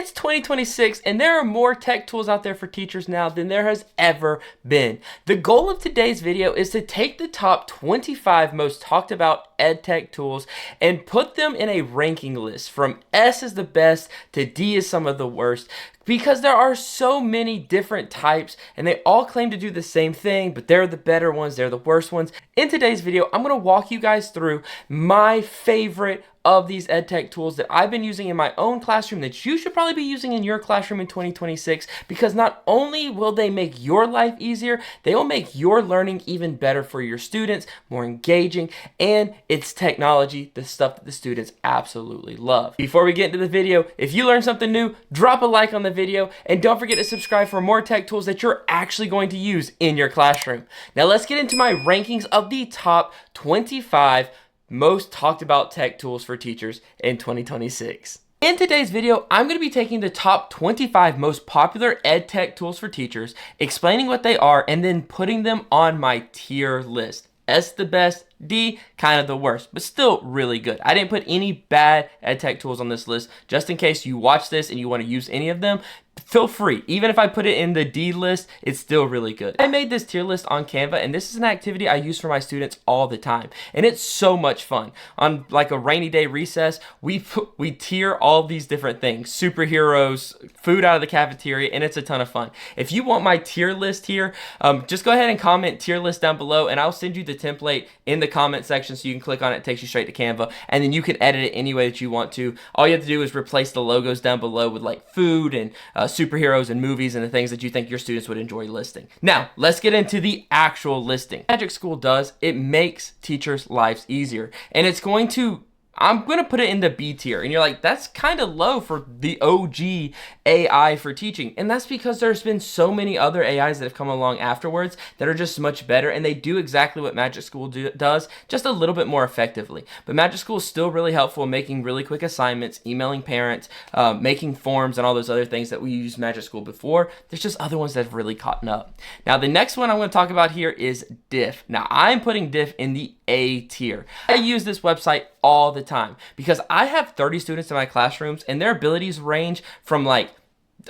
It's 2026 and there are more tech tools out there for teachers now than there has ever been. The goal of today's video is to take the top 25 most talked about EdTech tools and put them in a ranking list from S is the best to D is some of the worst, because there are so many different types and they all claim to do the same thing, but they're the better ones, they're the worst ones. In today's video, I'm going to walk you guys through my favorite of these EdTech tools that I've been using in my own classroom that you should probably be using in your classroom in 2026, because not only will they make your life easier, they will make your learning even better for your students, more engaging, and it's technology, the stuff that the students absolutely love. Before we get into the video, if you learned something new, drop a like on the video and don't forget to subscribe for more tech tools that you're actually going to use in your classroom. Now let's get into my rankings of the top 25 most talked about tech tools for teachers in 2026. In today's video, I'm going to be taking the top 25 most popular ed tech tools for teachers, explaining what they are, and then putting them on my tier list. S the best, D kind of the worst, but still really good. I didn't put any bad ed tech tools on this list. Just in case you watch this and you want to use any of them, feel free. Even if I put it in the D list, it's still really good. I made this tier list on Canva, and this is an activity I use for my students all the time, and it's so much fun. On like a rainy day recess, we tier all these different things: superheroes, food out of the cafeteria, and it's a ton of fun. If you want my tier list here, just go ahead and comment tier list down below, and I'll send you the template in the comment section so you can click on it. It takes you straight to Canva, and then you can edit it any way that you want to. All you have to do is replace the logos down below with like food and superheroes and movies and the things that you think your students would enjoy listing. Now, let's get into the actual listing. Magic School does, it makes teachers' lives easier, and I'm going to put it in the B tier. And you're like, that's kind of low for the OG AI for teaching. And that's because there's been so many other AIs that have come along afterwards that are just much better. And they do exactly what Magic School does, just a little bit more effectively. But Magic School is still really helpful in making really quick assignments, emailing parents, making forms, and all those other things that we used Magic School before. There's just other ones that have really caught up. Now, the next one I'm going to talk about here is Diff. Now, I'm putting Diff in the A tier. I use this website all the time because I have 30 students in my classrooms, and their abilities range from like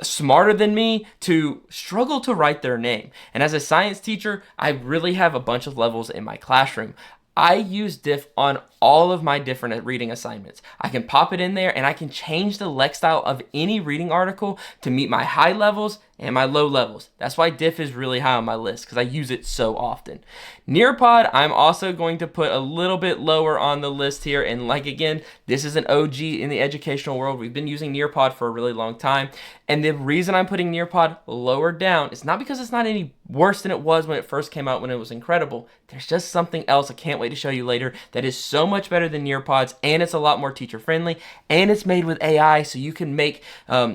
smarter than me to struggle to write their name. And as a science teacher, I really have a bunch of levels in my classroom. I use Diff on all of my different reading assignments. I can pop it in there and I can change the lex style of any reading article to meet my high levels and my low levels. That's why Diff is really high on my list, because I use it so often. Nearpod, I'm also going to put a little bit lower on the list here. And like, again, this is an OG in the educational world. We've been using Nearpod for a really long time. And the reason I'm putting Nearpod lower down is not because it's not any worse than it was when it first came out, when it was incredible. There's just something else I can't wait to show you later that is so much better than Nearpod's, and it's a lot more teacher friendly, and it's made with AI, so you can make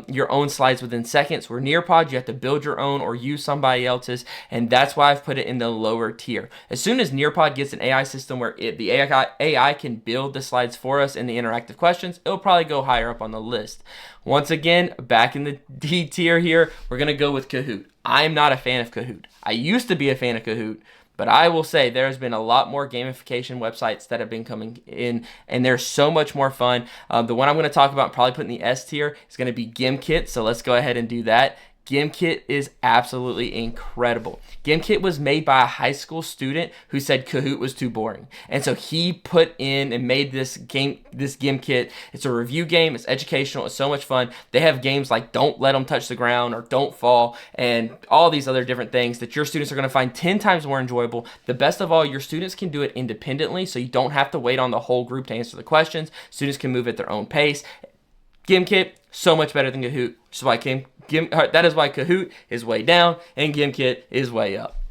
your own slides within seconds. Where Nearpod, you have to build your own or use somebody else's, and that's why I've put it in the lower tier. As soon as Nearpod gets an AI system where the AI can build the slides for us in the interactive questions, it'll probably go higher up on the list. Once again, back in the D tier here, we're going to go with Kahoot. I'm not a fan of Kahoot. I used to be a fan of Kahoot, but I will say there's been a lot more gamification websites that have been coming in, and they're so much more fun. The one I'm going to talk about, probably put in the S tier, is going to be GimKit, so let's go ahead and do that. GimKit is absolutely incredible. GimKit was made by a high school student who said Kahoot was too boring. And so he put in and made this GimKit. It's a review game. It's educational. It's so much fun. They have games like Don't Let Them Touch the Ground or Don't Fall, and all these other different things that your students are going to find 10 times more enjoyable. The best of all, your students can do it independently, so you don't have to wait on the whole group to answer the questions. Students can move at their own pace. GimKit, so much better than Kahoot, which is why that is why Kahoot is way down and GimKit is way up.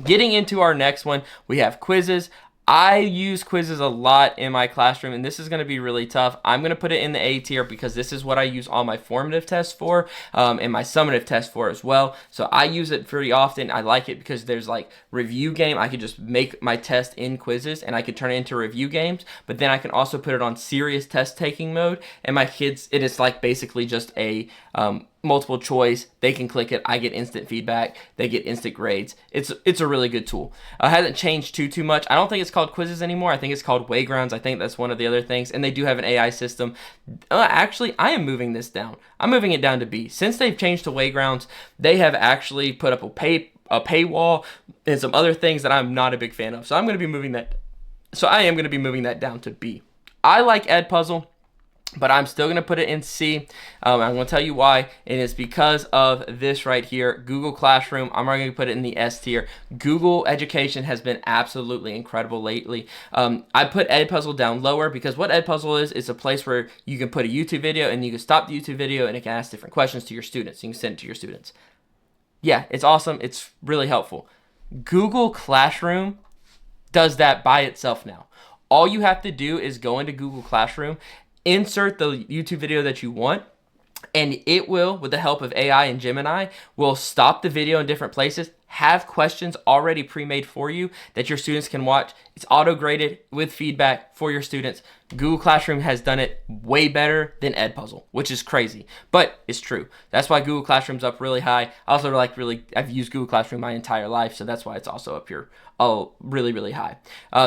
Getting into our next one, we have quizzes. I use quizzes a lot in my classroom, and this is going to be really tough. I'm going to put it in the A tier because this is what I use all my formative tests for, and my summative tests for as well. So I use it pretty often. I like it because there's like review game. I could just make my test in quizzes and I could turn it into review games, but then I can also put it on serious test taking mode, and my kids, it is like basically just a multiple choice. They can click it. I get instant feedback. They get instant grades. It's a really good tool. It hasn't changed too much. I don't think it's called quizzes anymore. I think it's called Waygrounds. I think that's one of the other things. And they do have an AI system. Actually, I am moving this down. I'm moving it down to B. Since they've changed to Waygrounds, they have actually put up a paywall and some other things that I'm not a big fan of. So I am going to be moving that down to B. I like Edpuzzle, but I'm still going to put it in C. I'm going to tell you why, and it's because of this right here, Google Classroom. I'm going to put it in the S tier. Google Education has been absolutely incredible lately. I put Edpuzzle down lower because what Edpuzzle is a place where you can put a YouTube video and you can stop the YouTube video and it can ask different questions to your students. You can send it to your students. Yeah, it's awesome. It's really helpful. Google Classroom does that by itself now. All you have to do is go into Google Classroom, insert the YouTube video that you want, and it will, with the help of AI and Gemini, will stop the video in different places, have questions already pre-made for you that your students can watch. It's auto-graded with feedback for your students. Google Classroom has done it way better than Edpuzzle, which is crazy, but it's true. That's why Google Classroom's up really high. I also I've used Google Classroom my entire life, so that's why it's also up here really high.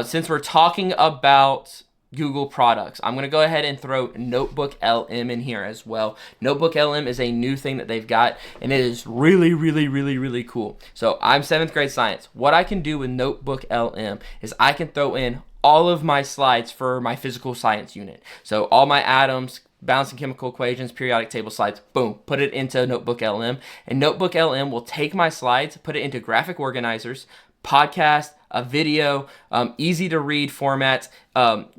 Since we're talking about Google products, I'm going to go ahead and throw Notebook LM in here as well. Notebook LM is a new thing that they've got, and it is really cool. So I'm 7th grade science. What I can do with Notebook LM is I can throw in all of my slides for my physical science unit. So all my atoms, balancing chemical equations, periodic table slides, boom, put it into Notebook LM. And Notebook LM will take my slides, put it into graphic organizers, podcast, a video, easy to read formats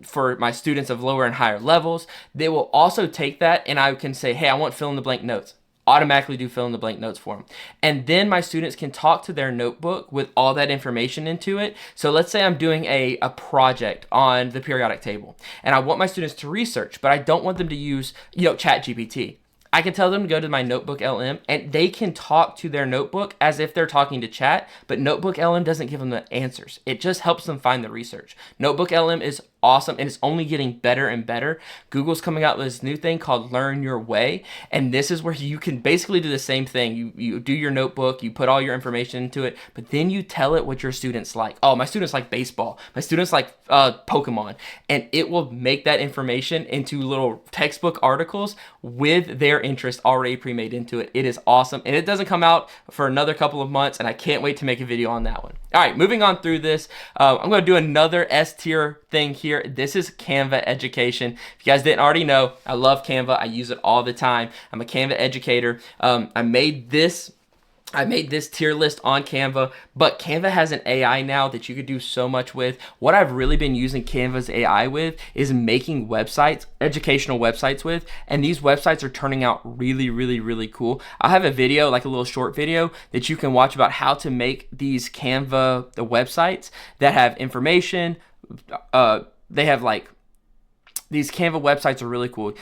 for my students of lower and higher levels. They will also take that and I can say, hey, I want fill in the blank notes. Automatically do fill in the blank notes for them. And then my students can talk to their notebook with all that information into it. So let's say I'm doing a project on the periodic table and I want my students to research, but I don't want them to use, ChatGPT. I can tell them to go to my Notebook LM and they can talk to their notebook as if they're talking to chat, but Notebook LM doesn't give them the answers. It just helps them find the research. Notebook LM is awesome and it's only getting better and better. Google's coming out with this new thing called Learn Your Way, and this is where you can basically do the same thing. You do your notebook, you put all your information into it, but then you tell it what your students like. Oh, my students like baseball. My students like Pokemon, and it will make that information into little textbook articles with their interest already pre-made into it. It is awesome, and it doesn't come out for another couple of months, and I can't wait to make a video on that one. All right, moving on through this, I'm going to do another S tier thing here. This is Canva Education. If you guys didn't already know, I love Canva. I use it all the time. I'm a Canva educator. I made this tier list on Canva, but Canva has an AI now that you could do so much with. What I've really been using Canva's AI with is making websites, educational websites with, and these websites are turning out really cool. I'll have a video, like a little short video that you can watch about how to make these Canva websites that have information. They have these Canva websites are really cool.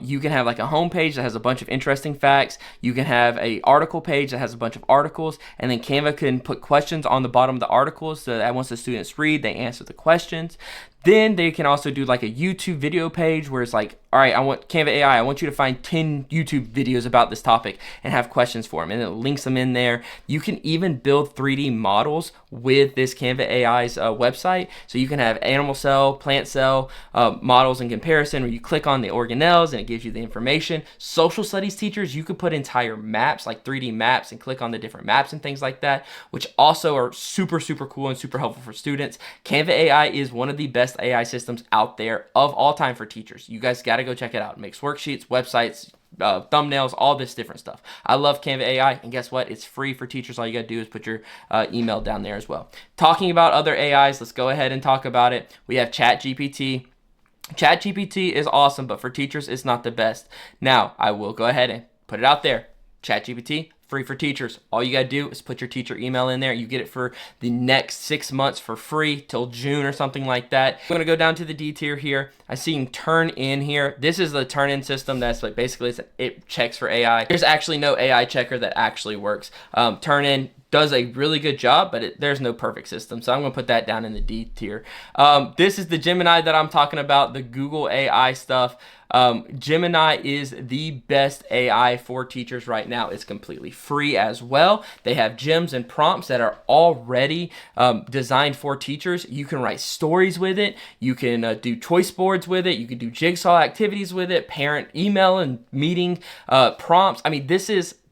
You can have like a home page that has a bunch of interesting facts. You can have a article page that has a bunch of articles, and then Canva can put questions on the bottom of the articles so that once the students read, they answer the questions. Then they can also do like a YouTube video page where it's like, all right, I want Canva AI, I want you to find 10 YouTube videos about this topic and have questions for them, and it links them in there. You can even build 3D models with this Canva AI's website. So you can have animal cell, plant cell models in comparison where you click on the organelles and it gives you the information. Social studies teachers, you could put entire maps, like 3D maps, and click on the different maps and things like that, which also are super cool and super helpful for students. Canva AI is one of the best AI systems out there of all time for teachers. You guys got to go check it out. It makes worksheets, websites, thumbnails, all this different stuff. I love Canva AI, and guess what? It's free for teachers. All you got to do is put your email down there as well. Talking about other AIs, let's go ahead and talk about it. We have ChatGPT. ChatGPT is awesome, but for teachers, it's not the best. Now, I will go ahead and put it out there. ChatGPT, free for teachers. All you got to do is put your teacher email in there. You get it for the next 6 months for free till June or something like that. I'm going to go down to the D tier here. I see Turn-In here. This is the Turn-In system that's like basically it checks for AI. There's actually no AI checker that actually works. Turn-In does a really good job, but there's no perfect system. So I'm going to put that down in the D tier. This is the Gemini that I'm talking about, the Google AI stuff. Gemini is the best AI for teachers right now. It's completely free as well. They have gems and prompts that are already designed for teachers. You can write stories with it. You can do choice boards with it. You can do jigsaw activities with it, parent email and meeting prompts. I mean,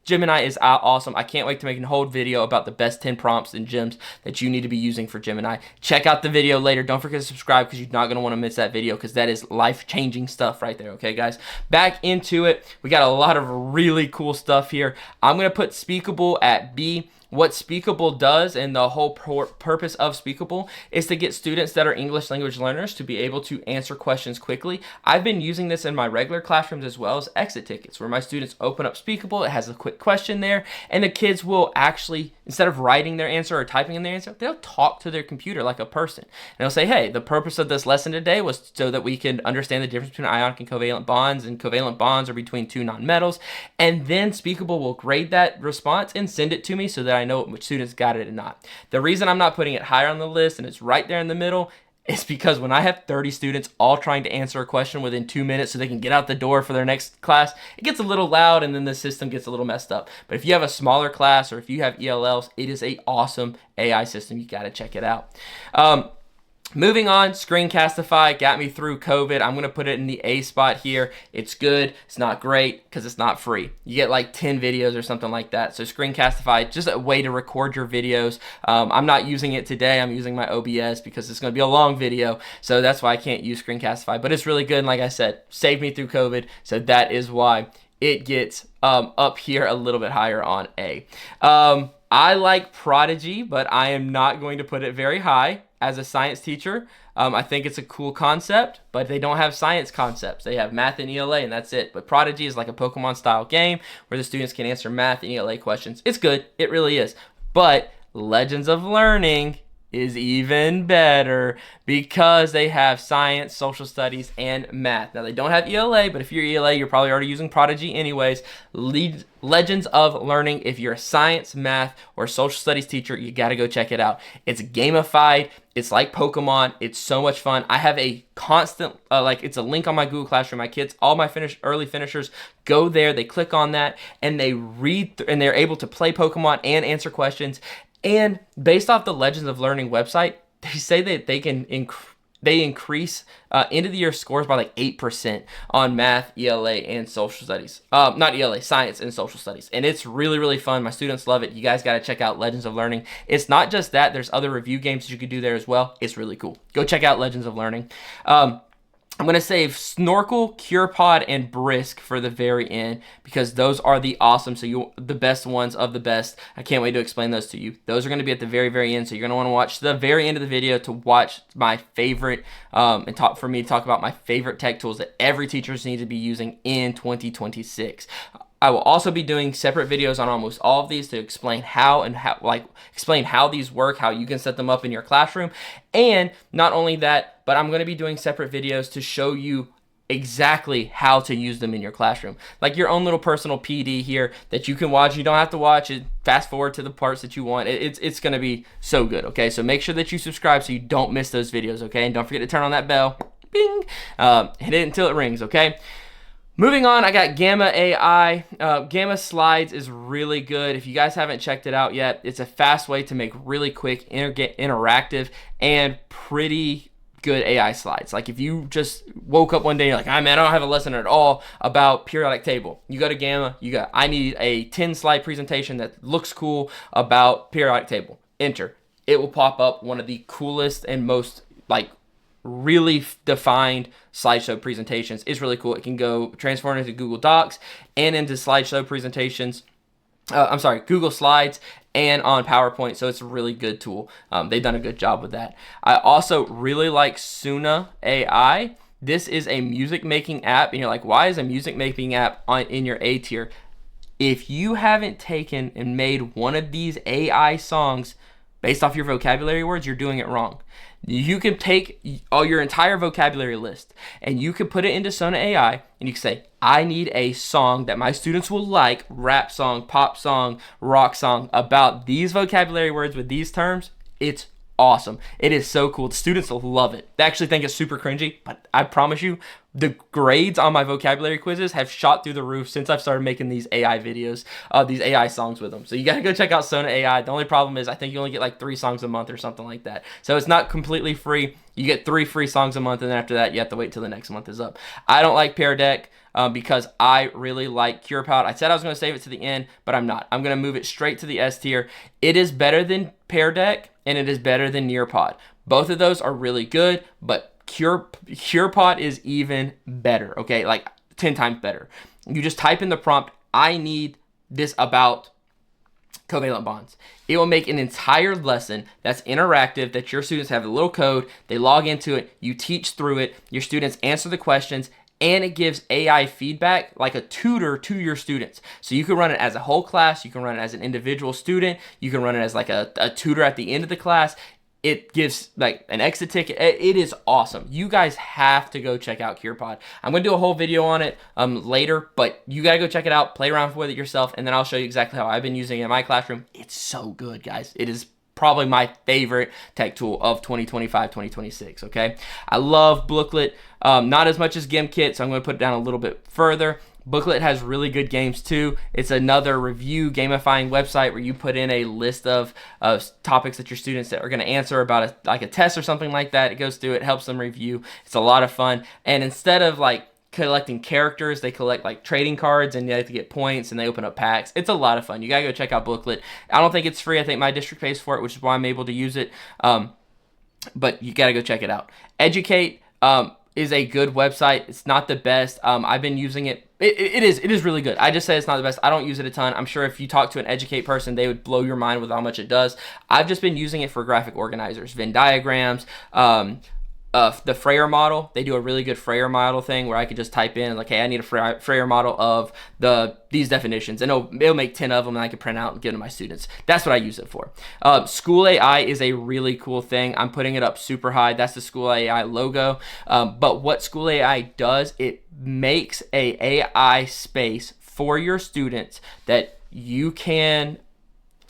Gemini is awesome. I can't wait to make a whole video about the best 10 prompts and gems that you need to be using for Gemini. Check out the video later. Don't forget to subscribe because you're not going to want to miss that video because that is life-changing stuff right there, okay, guys? Back into it. We got a lot of really cool stuff here. I'm going to put Speakable at B. What Speakable does, and the whole purpose of Speakable, is to get students that are English language learners to be able to answer questions quickly. I've been using this in my regular classrooms as well as exit tickets, where my students open up Speakable. It has a quick question there, and the kids will actually, instead of writing their answer or typing in their answer, they'll talk to their computer like a person. And they'll say, hey, the purpose of this lesson today was so that we can understand the difference between ionic and covalent bonds are between two nonmetals. And then Speakable will grade that response and send it to me so that I know which students got it and not. The reason I'm not putting it higher on the list and it's right there in the middle is because when I have 30 students all trying to answer a question within 2 minutes so they can get out the door for their next class, it gets a little loud and then the system gets a little messed up. But if you have a smaller class or if you have ELLs, it is an awesome AI system. You got to check it out. Moving on, Screencastify got me through COVID. I'm going to put it in the A spot here. It's good. It's not great because it's not free. You get like 10 videos or something like that. So Screencastify, just a way to record your videos. I'm not using it today. I'm using my OBS because it's going to be a long video. So that's why I can't use Screencastify. But it's really good. And like I said, saved me through COVID. So that is why it gets up here a little bit higher on A. I like Prodigy, but I am not going to put it very high. As a science teacher, I think it's a cool concept, but they don't have science concepts. They have math and ELA, and that's it. But Prodigy is like a Pokemon-style game where the students can answer math and ELA questions. It's good. It really is. But Legends of Learning is even better because they have science, social studies, and math. Now, they don't have ELA, but if you're ELA, you're probably already using Prodigy anyways. Legends of Learning, if you're a science, math, or social studies teacher, you got to go check it out. It's gamified. It's like Pokemon. It's so much fun. I have a constant, it's a link on my Google Classroom. My kids, all my early finishers, go there. They click on that, and they read, and they're able to play Pokemon and answer questions. And based off the Legends of Learning website, they say that they can increase end of the year scores by like 8% on math, ELA, and social studies. Not ELA, science and social studies. And it's really, really fun. My students love it. You guys got to check out Legends of Learning. It's not just that. There's other review games that you could do there as well. It's really cool. Go check out Legends of Learning. I'm going to save Snorkel, CurePod, and Brisk for the very end because those are the awesome, the best ones of the best. I can't wait to explain those to you. Those are going to be at the very, very end, so you're going to want to watch the very end of the video to watch my favorite, and talk about my favorite tech tools that every teacher needs to be using in 2026. I will also be doing separate videos on almost all of these to explain how these work, how you can set them up in your classroom. And not only that, but I'm going to be doing separate videos to show you exactly how to use them in your classroom. Like your own little personal PD here that you can watch. You don't have to watch it. Fast forward to the parts that you want. It's going to be so good, okay? So make sure that you subscribe so you don't miss those videos, okay? And don't forget to turn on that bell. Bing! Hit it until it rings, okay? Moving on, I got Gamma AI. Gamma Slides is really good. If you guys haven't checked it out yet, it's a fast way to make really quick, interactive, and pretty good AI slides. Like if you just woke up one day, you're like, man, I don't have a lesson at all about periodic table. You go to Gamma, I need a 10-slide presentation that looks cool about periodic table. Enter. It will pop up one of the coolest and most really defined slideshow presentations. It's really cool. It can go transform into Google Docs and into slideshow presentations. Google Slides and on PowerPoint. So it's a really good tool. They've done a good job with that. I also really like Suna AI. This is a music making app, and you're like, why is a music making app in your A tier? If you haven't taken and made one of these AI songs based off your vocabulary words, you're doing it wrong. You can take all your entire vocabulary list and you can put it into Sona AI and you can say, I need a song that my students will like, rap song, pop song, rock song, about these vocabulary words with these terms. It's awesome. It is so cool. The students will love it. They actually think it's super cringy, but I promise you, the grades on my vocabulary quizzes have shot through the roof since I've started making these AI videos, these AI songs with them. So you got to go check out Sona AI. The only problem is I think you only get like 3 songs a month or something like that. So it's not completely free. You get 3 free songs a month, and then after that, you have to wait till the next month is up. I don't like Pear Deck because I really like CurePod. I said I was going to save it to the end, but I'm not. I'm going to move it straight to the S tier. It is better than Pear Deck, and it is better than Nearpod. Both of those are really good, but CurePod is even better, okay? Like 10 times better. You just type in the prompt, I need this about covalent bonds. It will make an entire lesson that's interactive, that your students have a little code, they log into it, you teach through it, your students answer the questions, and it gives AI feedback like a tutor to your students. So you can run it as a whole class, you can run it as an individual student, you can run it as like a tutor at the end of the class. It gives like an exit ticket. It is awesome. You guys have to go check out CurePod. I'm going to do a whole video on it later, but you got to go check it out, play around with it yourself, and then I'll show you exactly how I've been using it in my classroom. It's so good, guys. It is probably my favorite tech tool of 2025, 2026, okay? I love Booklet, not as much as GimKit, so I'm going to put it down a little bit further. Booklet has really good games too. It's another review gamifying website where you put in a list of topics that your students are going to answer about like a test or something like that. It goes through it, helps them review. It's a lot of fun. And instead of like collecting characters, they collect like trading cards and they have to get points and they open up packs. It's a lot of fun. You got to go check out Booklet. I don't think it's free. I think my district pays for it, which is why I'm able to use it. But you got to go check it out. Educate is a good website. It's not the best. I've been using it. It is really good. I just say it's not the best. I don't use it a ton. I'm sure if you talk to an Educate person, they would blow your mind with how much it does. I've just been using it for graphic organizers, Venn diagrams, the Frayer model. They do a really good Frayer model thing where I could just type in like, hey, I need a Frayer model of these definitions, and it'll make 10 of them, and I can print out and give them to my students. That's what I use it for. School AI is a really cool thing. I'm putting it up super high. That's the School AI logo. But what School AI does, it makes a AI space for your students that you can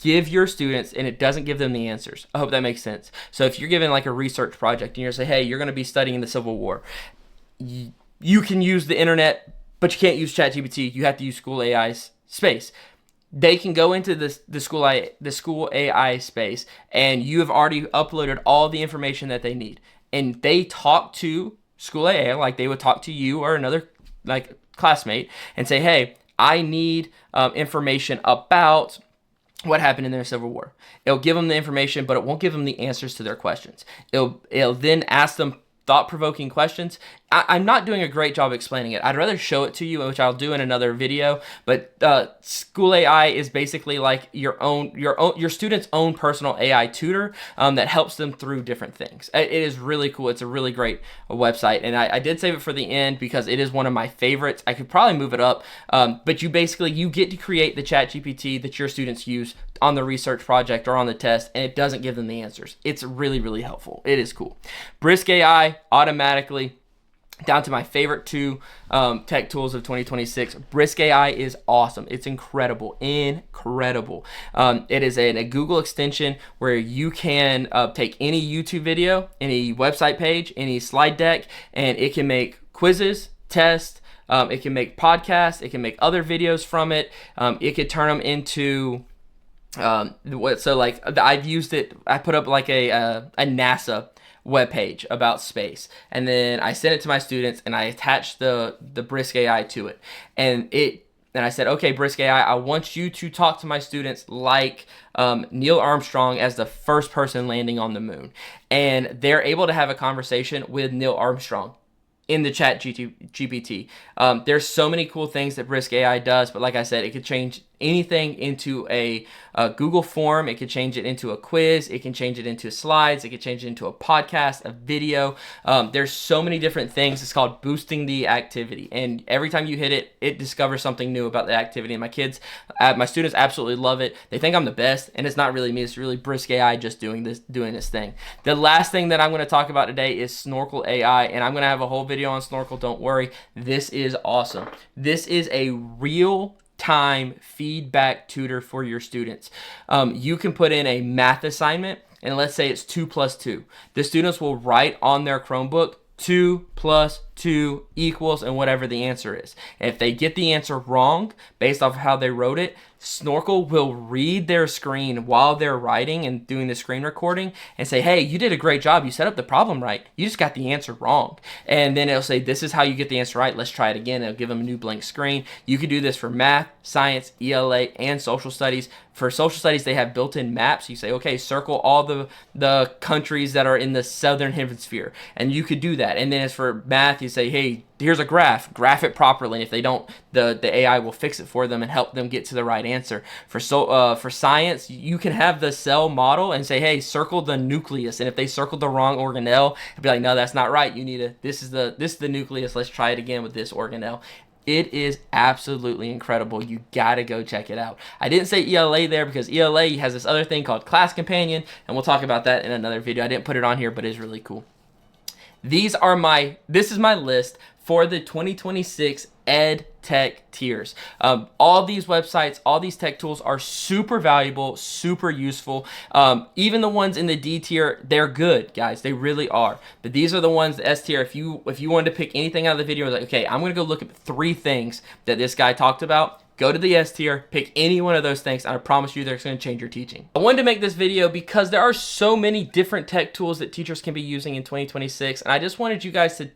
give your students, and it doesn't give them the answers. I hope that makes sense. So if you're given like a research project and you're say, hey, you're going to be studying the Civil War, you can use the internet, but you can't use ChatGPT. You have to use School AI's space. They can go into the School AI space, and you have already uploaded all the information that they need, and they talk to School AI like they would talk to you or another like classmate and say, hey, I need information about what happened in their Civil War. It'll give them the information, but it won't give them the answers to their questions. It'll then ask them thought-provoking questions. I'm not doing a great job explaining it. I'd rather show it to you, which I'll do in another video. But School AI is basically like your student's own personal AI tutor that helps them through different things. It is really cool. It's a really great website, and I did save it for the end because it is one of my favorites. I could probably move it up, but you get to create the ChatGPT that your students use on the research project or on the test, and it doesn't give them the answers. It's really, really helpful. It is cool. Brisk AI automatically. Down to my favorite 2 tech tools of 2026. Brisk AI is awesome. It's incredible. It is a Google extension where you can take any YouTube video, any website page, any slide deck, and it can make quizzes, tests, it can make podcasts, it can make other videos from it. It could turn them into I've used it. I put up like a NASA webpage about space, and then I sent it to my students, and I attached the Brisk AI to it, and I said, okay, Brisk AI, I want you to talk to my students like Neil Armstrong as the first person landing on the moon, and they're able to have a conversation with Neil Armstrong in the chat GPT. There's so many cool things that Brisk AI does, but like I said, it could change anything into a Google form. It could change it into a quiz. It can change it into slides. It could change it into a podcast, a video. There's so many different things. It's called boosting the activity. And every time you hit it, it discovers something new about the activity. And my students absolutely love it. They think I'm the best, and it's not really me. It's really Brisk AI just doing this thing. The last thing that I'm going to talk about today is Snorkel AI, and I'm going to have a whole video on Snorkel. Don't worry. This is awesome. This is a real time feedback tutor for your students. You can put in a math assignment, and let's say it's 2 plus 2. The students will write on their Chromebook 2 plus 2 equals and whatever the answer is. And if they get the answer wrong based off of how they wrote it, Snorkel will read their screen while they're writing and doing the screen recording and say, hey, you did a great job. You set up the problem right. You just got the answer wrong. And then it'll say, this is how you get the answer right. Let's try it again. It'll give them a new blank screen. You can do this for math, science, ELA, and social studies. For social studies, they have built-in maps. You say, okay, circle all the countries that are in the southern hemisphere. And you could do that. And then as for math, you say, hey, here's a graph it properly, and if they don't, the AI will fix it for them and help them get to the right answer. For science, you can have the cell model and say, hey, circle the nucleus, and if they circled the wrong organelle, it'd be like, no, that's not right. You need to, this is the nucleus. Let's try it again with this organelle. It is absolutely incredible. You gotta go check it out. I didn't say ELA there because ELA has this other thing called Class Companion, and we'll talk about that in another video. I didn't put it on here, but it's really cool. This is my list for the 2026 EdTech tiers. All these websites, all these tech tools are super valuable, super useful. Even the ones in the D tier, they're good, guys. They really are. But these are the ones, the S tier. If you wanted to pick anything out of the video, like, okay, I'm gonna go look at 3 things that this guy talked about. Go to the S tier, pick any one of those things, and I promise you they're going to change your teaching. I wanted to make this video because there are so many different tech tools that teachers can be using in 2026, and I just wanted you guys to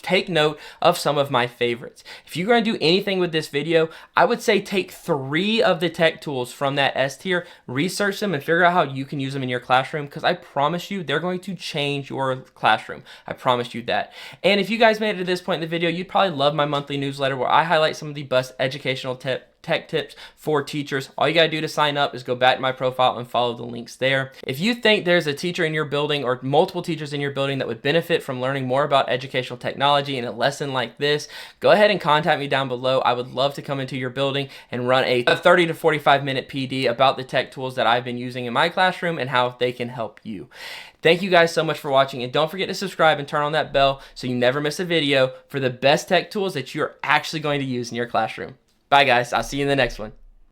take note of some of my favorites. If you're going to do anything with this video, I would say take 3 of the tech tools from that S tier, research them, and figure out how you can use them in your classroom, because I promise you they're going to change your classroom. I promise you that. And if you guys made it to this point in the video, you'd probably love my monthly newsletter where I highlight some of the best educational tech tips for teachers. All you gotta do to sign up is go back to my profile and follow the links there. If you think there's a teacher in your building or multiple teachers in your building that would benefit from learning more about educational technology in a lesson like this, go ahead and contact me down below. I would love to come into your building and run a 30 to 45 minute PD about the tech tools that I've been using in my classroom and how they can help you. Thank you guys so much for watching, and don't forget to subscribe and turn on that bell so you never miss a video for the best tech tools that you're actually going to use in your classroom. Bye guys, I'll see you in the next one.